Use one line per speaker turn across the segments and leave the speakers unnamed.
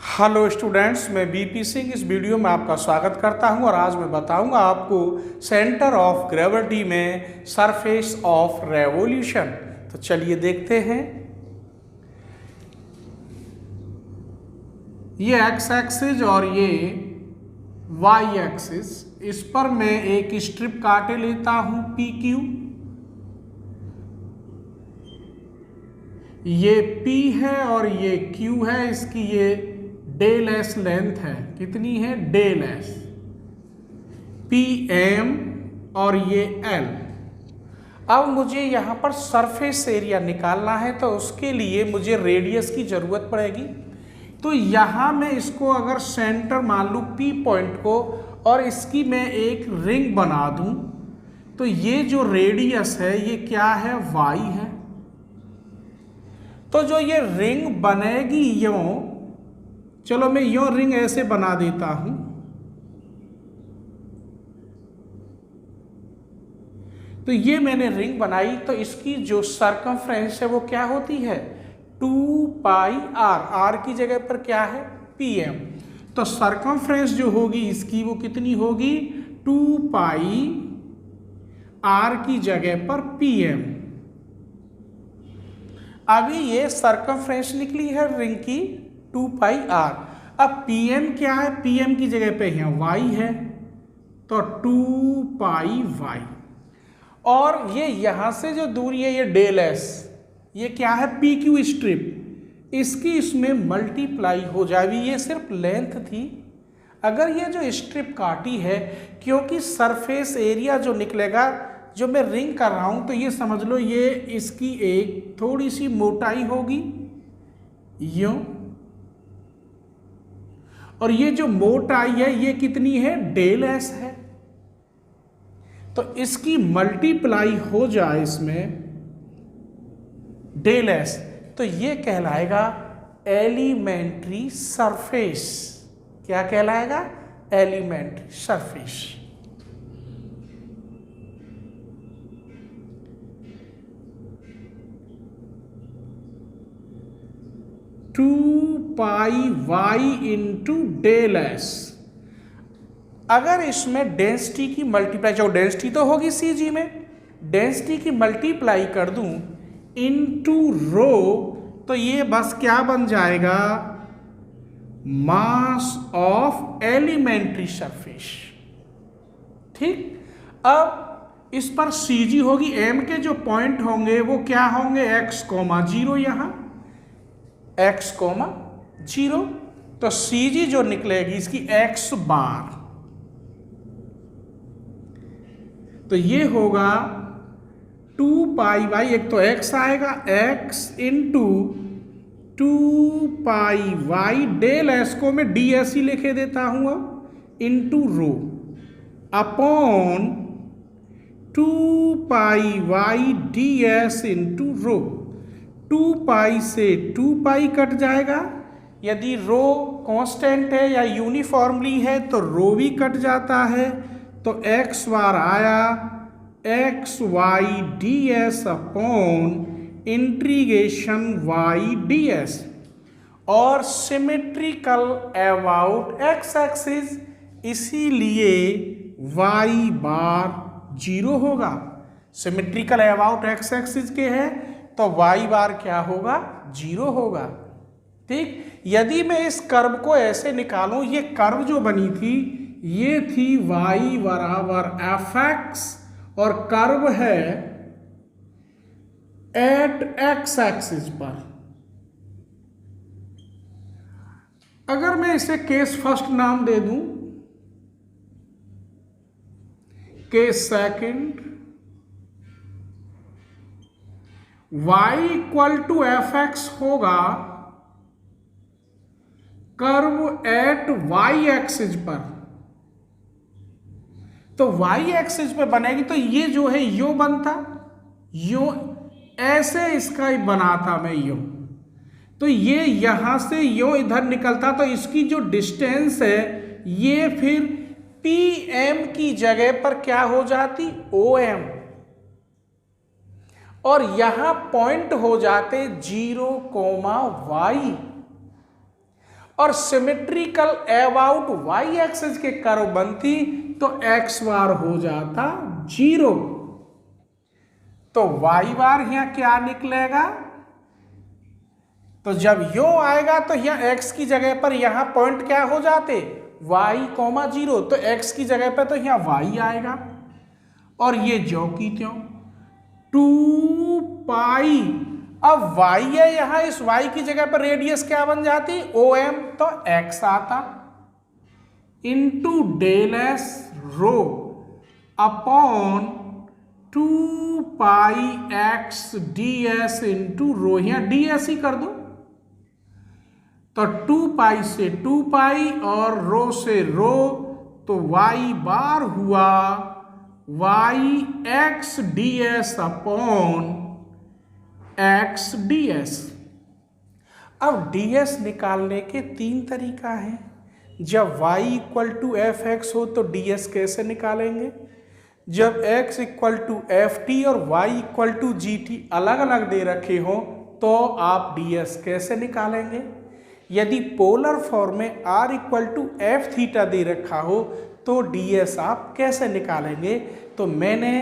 Hello students, मैं BP Singh इस video में आपका स्वागत करता हूं और आज मैं बताऊंगा आपको सेंटर ऑफ ग्रेविटी में सरफेस ऑफ रेवोल्यूशन। तो चलिए देखते हैं। ये एक्स एक्सिस और ये वाई एक्सिस, इस पर मैं एक स्ट्रिप काटे लेता हूं पी क्यू। ये P है और ये Q है, इसकी ये डेल एस लेंथ है। कितनी है? डेल एस PM और ये L। अब मुझे यहाँ पर सरफेस एरिया निकालना है, तो उसके लिए मुझे रेडियस की जरूरत पड़ेगी। तो यहाँ मैं इसको अगर सेंटर मान लूँ P पॉइंट को और इसकी मैं एक रिंग बना दूँ, तो ये जो रेडियस है ये क्या है? Y है। तो जो ये रिंग बनेगी यूं, चलो मैं यूं रिंग ऐसे बना देता हूं। तो ये मैंने रिंग बनाई, तो इसकी जो सरकमफ्रेंस है वो क्या होती है? 2 पाई r। r की जगह पर क्या है? PM। तो सरकमफ्रेंस जो होगी इसकी वो कितनी होगी? 2 पाई r की जगह पर PM। अभी ये सरकमफ्रेंस निकली है रिंग की 2 पाई r। अब PM क्या है? PM की जगह पे है y है, तो 2 पाई y। और ये यहां से जो दूरी है ये डेल एस, ये क्या है? PQ स्ट्रिप, इसकी इसमें मल्टीप्लाई हो जाएगी। ये सिर्फ लेंथ थी। अगर ये जो स्ट्रिप काटी है, क्योंकि सरफेस एरिया जो निकलेगा जो मैं रिंग कर रहा हूं, तो ये समझ लो ये इसकी एक थोड़ी सी मोटाई होगी यूं, और ये जो मोटाई है ये कितनी है? डेल एस है। तो इसकी मल्टीप्लाई हो जाए इसमें डेल एस, तो ये कहलाएगा एलिमेंट्री सरफेस। क्या कहलाएगा? Elementary surface. 2 pi y into del s. अगर इसमें डेंसिटी की मल्टीप्लाई, जो डेंसिटी तो होगी CG में, डेंसिटी की मल्टीप्लाई कर दूं इनटू रो, तो ये बस क्या बन जाएगा? Mass of elementary surface. ठीक। अब इस पर CG होगी, M के जो पॉइंट होंगे वो क्या होंगे? x,0 यहां x,0। तो CG जो निकलेगी इसकी x बार, तो ये होगा 2 पाई वाई, एक तो x आएगा, x into 2 pi Y del S को मैं ds ही लिखे देता हूं अब, into rho upon 2 pi Y ds into रो। 2 पाई से 2 पाई कट जाएगा। यदि रो कांस्टेंट है या यूनिफॉर्मली है तो रो भी कट जाता है। तो x बार आया x y d s upon integration y ds, और सिमेट्रिकल अबाउट x एक्सिस, इसीलिए y बार 0 होगा। सिमेट्रिकल अबाउट x एक्सिस के है तो y बार क्या होगा? 0 होगा। ठीक। यदि मैं इस कर्व को ऐसे निकालूं, ये कर्व जो बनी थी ये थी y बराबर fx, और कर्व है एट x एक्सिस पर। अगर मैं इसे केस फर्स्ट नाम दे दूं, case second, y equal to fx होगा कर्व एट y एक्सिस पर। तो y एक्सिस पे बनेगी, तो ये जो है यो बनता, यो ऐसे इसका ही बनाता मैं यो, तो ये यहां से यो इधर निकलता, तो इसकी जो डिस्टेंस है ये फिर PM की जगह पर क्या हो जाती? OM, और यहां पॉइंट हो जाते 0, y। और सिमेट्रिकल अबाउट वाई एक्सिस के कर्व बनती तो एक्स बार हो जाता 0। तो वाई बार यहां क्या निकलेगा, तो जब यो आएगा तो यहाँ एक्स की जगह पर यहां पॉइंट क्या हो जाते, y, 0, तो x की जगह पे तो यहाँ y आएगा और ये ज्यों की त्यों 2 पाई। अब y है यहाँ, इस y की जगह पर रेडियस क्या बन जाती, OM, तो x आता into del s rho upon 2 pi x ds into rho, यहाँ ds ही कर दो तो 2 पाई से 2 पाई और रो से रो, तो y बार हुआ y x ds upon x ds। अब ds निकालने के 3 तरीका है। जब y equal to f x हो तो ds कैसे निकालेंगे, जब x equal to f t और y equal to g t अलग अलग दे रखे हो तो आप ds कैसे निकालेंगे। यदि पोलर फॉर्म में r equal to F theta दे रखा हो तो ds आप कैसे निकालेंगे। तो मैंने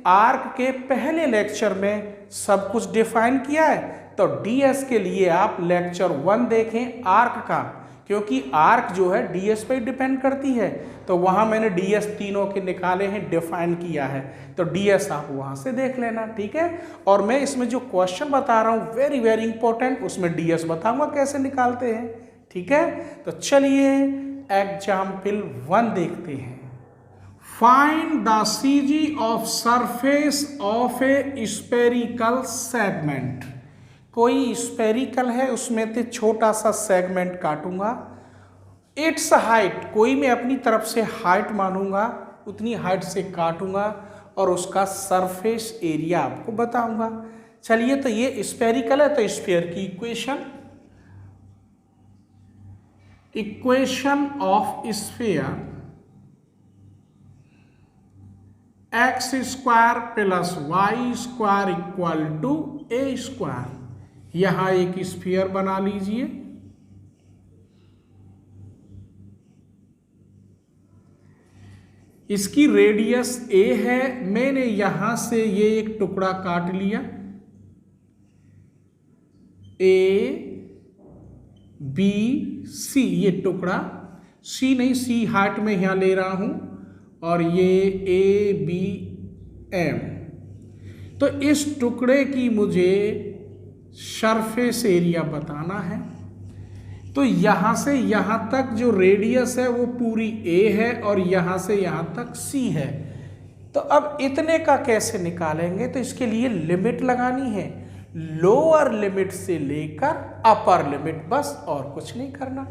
आर्क के पहले लेक्चर में सब कुछ डिफाइन किया है, तो ds के लिए आप लेक्चर 1 देखें आर्क का, क्योंकि आर्क जो है ds पे डिपेंड करती है, तो वहां मैंने ds तीनों के निकाले हैं, डिफाइन किया है, तो ds आप वहां से देख लेना, ठीक है। और मैं इसमें जो क्वेश्चन बता रहा हूं वेरी वेरी इंपॉर्टेंट, उसमें ds बताऊंगा कैसे निकालते हैं, ठीक है। तो चलिए एग्जाम्पल 1 देखते हैं। Find the CG of surface of A spherical segment. कोई स्फेरिकल है, उसमें से छोटा सा सेगमेंट काटूंगा, इट्स हाइट, कोई मैं अपनी तरफ से हाइट मानूंगा, उतनी हाइट से काटूंगा और उसका सरफेस एरिया आपको बताऊंगा। चलिए, तो ये स्फेरिकल है तो स्फीयर की equation of sphere x square plus y square equal to a square. यहां एक स्फीयर बना लीजिए, इसकी रेडियस a है, मैंने यहां से ये एक टुकड़ा काट लिया, a b c, ये टुकड़ा c नहीं, c हाइट में यहां ले रहा हूं, और ये a b m। तो इस टुकड़े की मुझे सरफेस एरिया बताना है। तो यहां से यहां तक जो रेडियस है वो पूरी a है और यहां से यहां तक c है। तो अब इतने का कैसे निकालेंगे, तो इसके लिए लिमिट लगानी है, लोअर लिमिट से लेकर अपर लिमिट, बस और कुछ नहीं करना।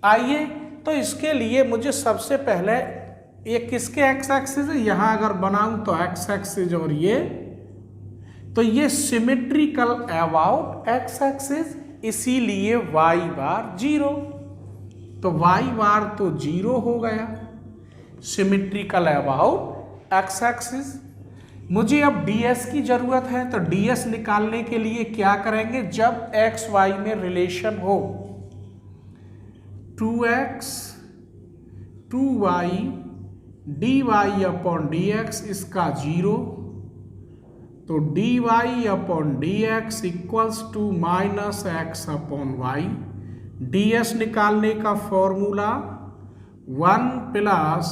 आइए, तो इसके लिए मुझे सबसे पहले ये किसके एक्स एक्सिस है, यहां अगर बनाऊं तो एक्स एक्सिस और ये, तो ये सिमेट्रिकल अबाउट एक्स एक्सिस, इसीलिए y बार 0, तो y बार तो 0 हो गया, सिमेट्रिकल अबाउट एक्स एक्सिस। मुझे अब ds की जरूरत है, तो ds निकालने के लिए क्या करेंगे, जब x y में रिलेशन हो, 2x 2y dy upon dx, इसका 0, तो dy upon dx equals to minus x upon y. ds निकालने का formula 1 plus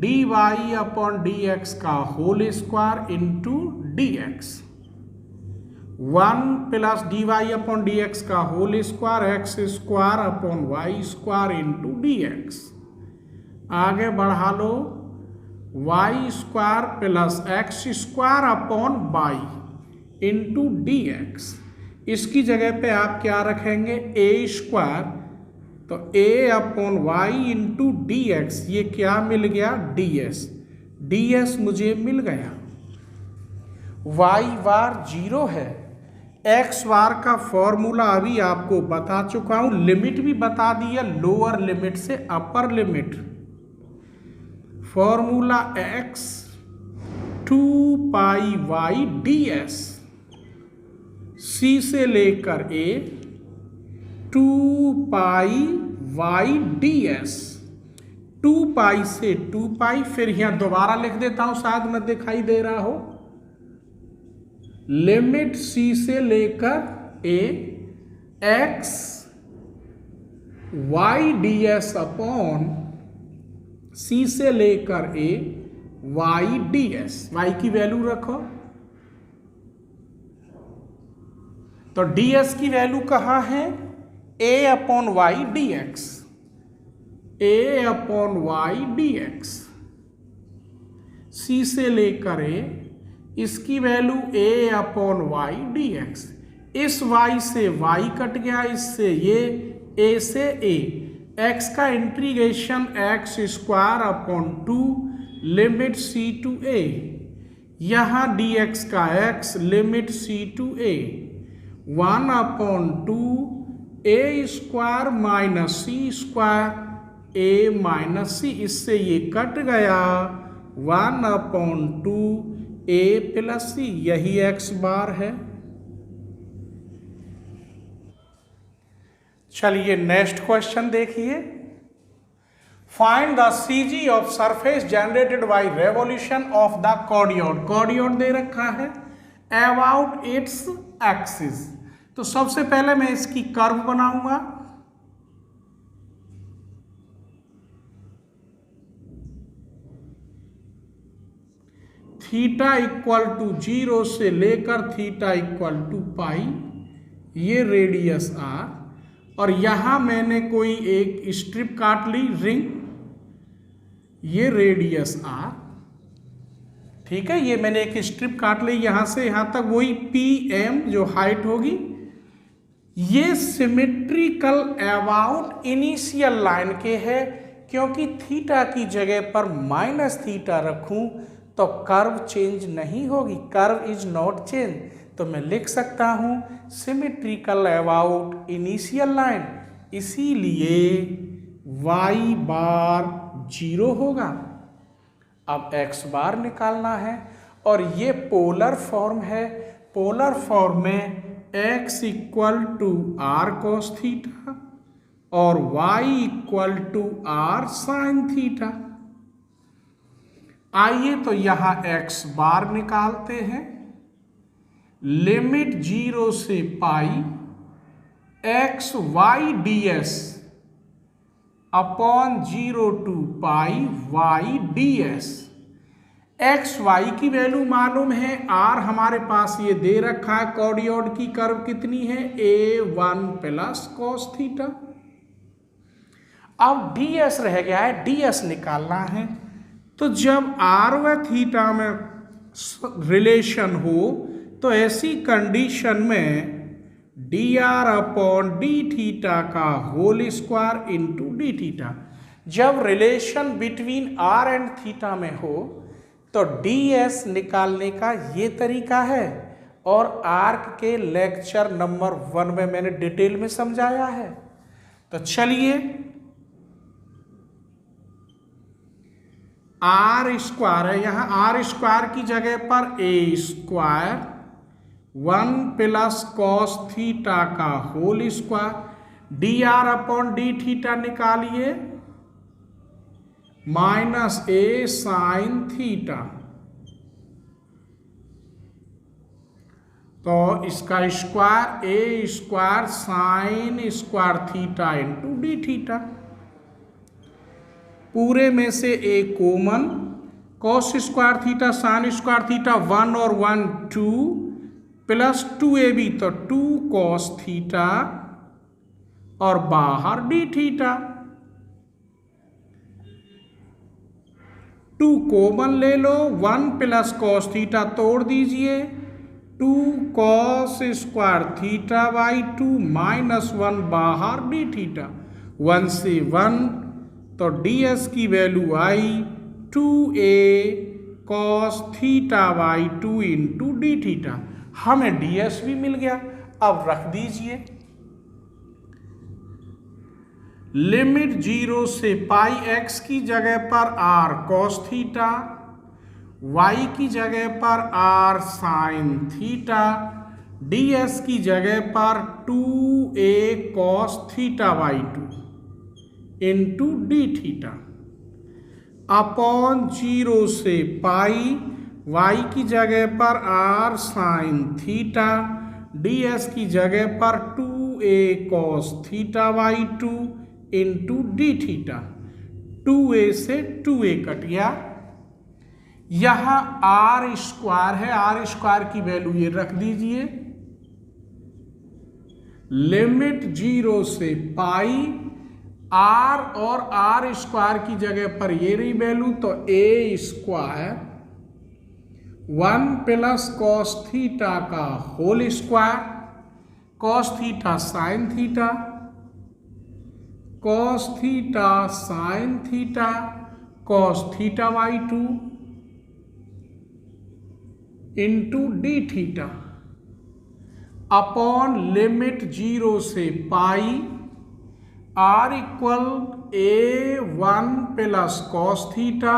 dy upon dx का whole square into dx, 1 plus dy upon dx का whole square x square upon y square into dx। आगे बढ़ा लो, y square plus x square upon y into d x. इसकी जगह पे आप क्या रखेंगे, ए स्क्वायर, तो a upon y into d x, ये क्या मिल गया, डी एस, डी एस मुझे मिल गया। वाई बार 0 है, एक्स बार का फॉर्मूला अभी आपको बता चुका हूं, लिमिट भी बता दिया, लोअर लिमिट से upper limit, formula x 2 pi y ds, c से लेकर a 2 pi y d s. 2 pi से 2 पाई, फिर यहां दोबारा लिख देता हूं, शायद न दिखाई दे रहा हो। लिमिट सी से लेकर a x y d s upon c से लेकर a y d s. Y की वैल्यू रखो, तो डी एस की वैल्यू कहां है? A upon y d x, a upon y d x. C से लेकर ए, इसकी value a upon y d x. इस y से y कट गया, इससे ये a से a, x का integration x square upon 2 limit c to a, यहाँ dx का x limit c to a 1 upon 2 a square minus c square a minus c, इससे ये कट गया 1 अपॉन 2 a प्लस c, यही x bar है। चलिए next question देखिए। Find the CG of surface generated by revolution of the cardioid. Cardioid दे रखा है अबाउट इट्स एक्सिस। तो सबसे पहले मैं इसकी कर्व बनाऊंगा। थीटा इक्वल टू 0 से लेकर थीटा इक्वल टू पाई, ये रेडियस आर, और यहां मैंने कोई एक स्ट्रिप काट ली रिंग, ये रेडियस आर, ठीक है। ये मैंने एक स्ट्रिप काट ली यहां से यहां तक, वही पी एम जो हाइट होगी। ये सिमेट्रिकल अबाउट इनिशियल लाइन के है, क्योंकि थीटा की जगह पर माइनस थीटा रखूं तो कर्व चेंज नहीं होगी, कर्व इज नॉट चेंज। तो मैं लिख सकता हूं सिमेट्रिकल अबाउट इनिशियल लाइन, इसीलिए y बार 0 होगा। अब x बार निकालना है, और ये पोलर फॉर्म है। पोलर फॉर्म में x equal to r cos theta और y equal to r sine theta. आइए तो यहां x बार निकालते हैं। लिमिट 0 से pi x y d s upon 0 to pi y d s. X y की वैल्यू मालूम है, आर हमारे पास ये दे रखा है। कॉर्डियोड की कर्व कितनी है? a1 plus cos theta. अब डी एस रह गया है, डी एस निकालना है। तो जब आर व थीटा में रिलेशन हो तो ऐसी कंडीशन में d r upon d theta का whole square into d theta. जब relation between r and theta में हो तो डी एस निकालने का ये तरीका है, और आर्क के लेक्चर नंबर 1 में मैंने डिटेल में समझाया है। तो चलिए, आर स्क्वायर है, यहां आर स्क्वायर की जगह पर a square 1 plus cos theta का whole square, d r upon d theta निकालिए माइनस ए साइन थीटा। तो इसका square a square sine square theta into d theta. पूरे में से a common, cos square theta sine square theta 1 और 1 2 plus 2ab, तो 2 cos theta और बाहर डी थीटा। 2 कॉमन ले लो, 1 प्लस कॉस थीटा तोड़ दीजिए, 2 cos square theta by 2 minus 1 बाहर डी थीटा। 1 से 1, तो डी एस की value I 2a cos theta by 2 into d theta. हमें डी एस भी मिल गया। अब रख दीजिए, लिमिट 0 से पाई एक्स की जगह पर आर कॉस थीटा, वाई की जगह पर आर साइन थीटा, ds की जगह पर 2a cos theta by 2 into d theta upon 0 से पाई y की जगह पर r साइन थीटा ds की जगह पर 2a cos theta by 2 into d theta 2a से 2a कट गया। यहां r स्क्वायर है, r स्क्वायर की वैल्यू ये रख दीजिए। लिमिट 0 से पाई r और r स्क्वायर की जगह पर ये रही वैल्यू, तो a square 1 plus cos theta का whole square, cos theta sine theta, cos theta sine theta cos theta by 2 into d theta upon limit 0 से pi r equal a1 plus cos theta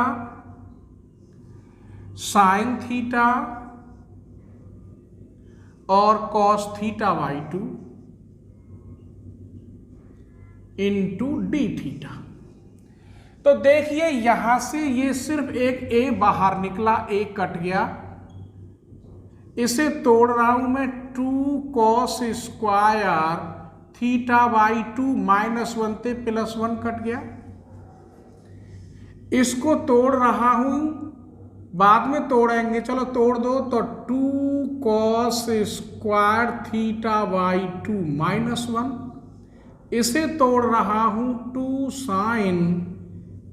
sine theta और cos theta by 2 into d theta. तो देखिए यहां से ये सिर्फ एक a बाहर निकला, a कट गया। इसे तोड़ रहा हूं मैं, 2 कॉस स्क्वायर थीटा बाई 2 -1 थे +1 कट गया। इसको तोड़ रहा हूं, बाद में तोड़ेंगे, चलो तोड़ दो। तो 2 कॉस स्क्वायर थीटा बाई 2 -1। इसे तोड़ रहा हूं, 2 sign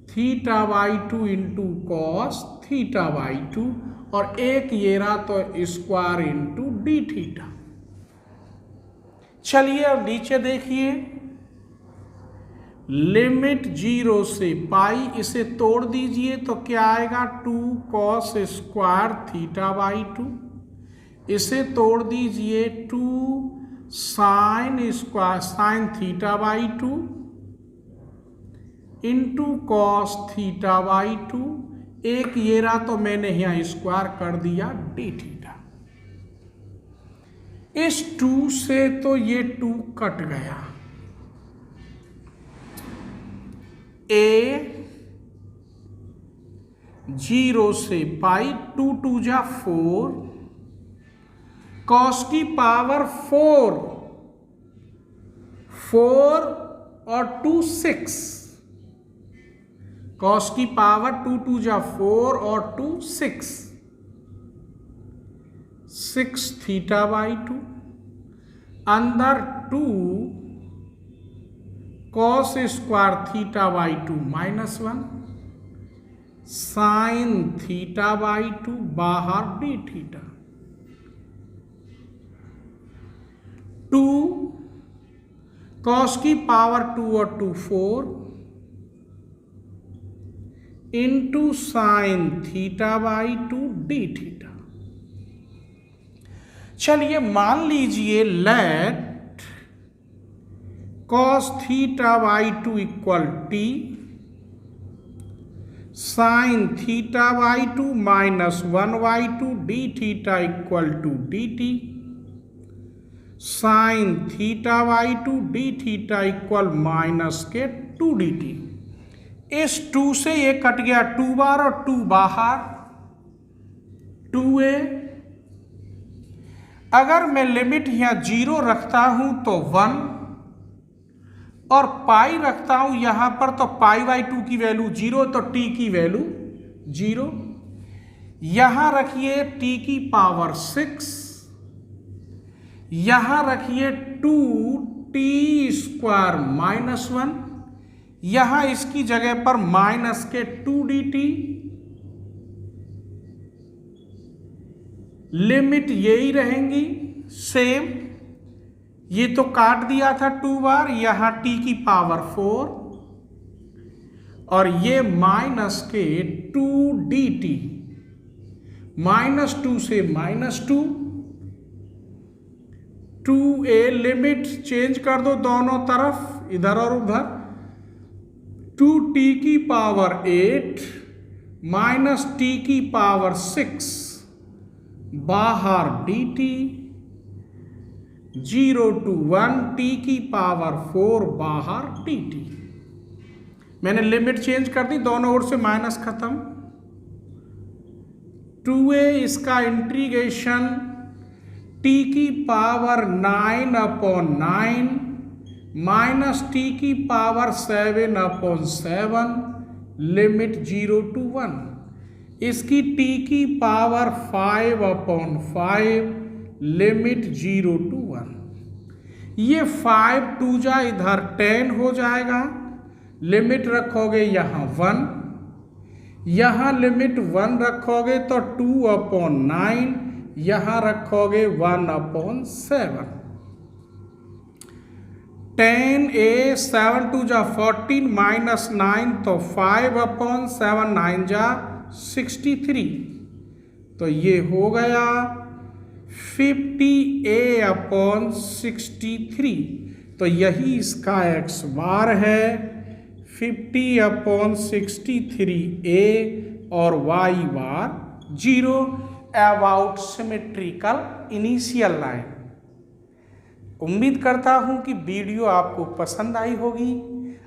theta by 2 into cos theta by 2 और एक ये रहा तो स्क्वायर इंटू डी थीटा। चलिए अब नीचे देखिए, लिमिट 0 से पाई, इसे तोड़ दीजिए तो क्या आएगा, 2 कॉस स्क्वायर थीटा बाई 2। इसे तोड़ दीजिए, 2 sine square sine theta by 2 into cos theta by 2। एक ये रहा तो मैंने यहां स्क्वायर कर दिया डी थीटा। इस 2 से तो ये 2 कट गया। a 0 से पाई 2 2 जा 4 कॉस की पावर 4 और 2 6 कॉस की पावर 2 2 जा 4 और 2 6 थीटा बाई 2 अंदर 2 cos square theta by 2 -1 sine theta by 2 बाहर डी थीटा 2 कॉस की पावर 2 और 2 4 into sine theta by 2 d theta. चलिए मान लीजिए let cos theta by 2 equal t sine theta by 2 -1 by 2 d theta equal to d t sine theta by 2 d theta equal -2 d t. इस 2 से ये cut गया 2 बार और 2 बाहर 2a। अगर मैं लिमिट यहां 0 रखता हूं तो 1 और पाई रखता हूं यहां पर तो पाई बाई 2 की वैल्यू 0 तो t की वैल्यू 0। यहां रखिए t की पावर 6, यहां रखिए 2t स्क्वायर -1, यहां इसकी जगह पर -2 dt। लिमिट यही रहेंगी सेम, ये तो काट दिया था 2 बार, यहां t की पावर 4 और ये -2 dt -2 से -2 2a। लिमिट चेंज कर दो दोनों तरफ, इधर और उधर। 2t की पावर 8 -t की पावर 6 बाहर dt 0 to 1 t की पावर 4 बाहर dt। मैंने लिमिट चेंज कर दी, दोनों ओर से माइनस खत्म। 2a इसका इंटीग्रेशन t की पावर 9/9 माइनस टी की पावर 7/7 लिमिट 0 to 1। इसकी t की पावर 5/5 लिमिट 0 to 1। ये 5 2 जा इधर 10 हो जाएगा, लिमिट रखोगे यहाँ 1, यहाँ लिमिट 1 रखोगे तो 2/9, यहाँ रखोगे 1/7। 10a 7 2 जा 14 माइनस 9 तो 5/7 9 जा 63। तो ये हो गया 50a/63। तो यही इसका x बार है, 50/63a और y bar 0 about symmetrical initial line. उम्मीद करता हूँ कि वीडियो आपको पसंद आई होगी।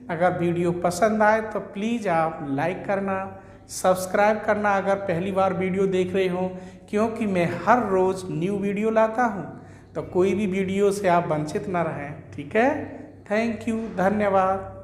अगर वीडियो पसंद आए तो प्लीज़ आप लाइक करना, सब्सक्राइब करना अगर पहली बार वीडियो देख रहे हो, क्योंकि मैं हर रोज़ न्यू वीडियो लाता हूँ, तो कोई भी वीडियो से आप वंचित ना रहें। ठीक है, थैंक यू, धन्यवाद।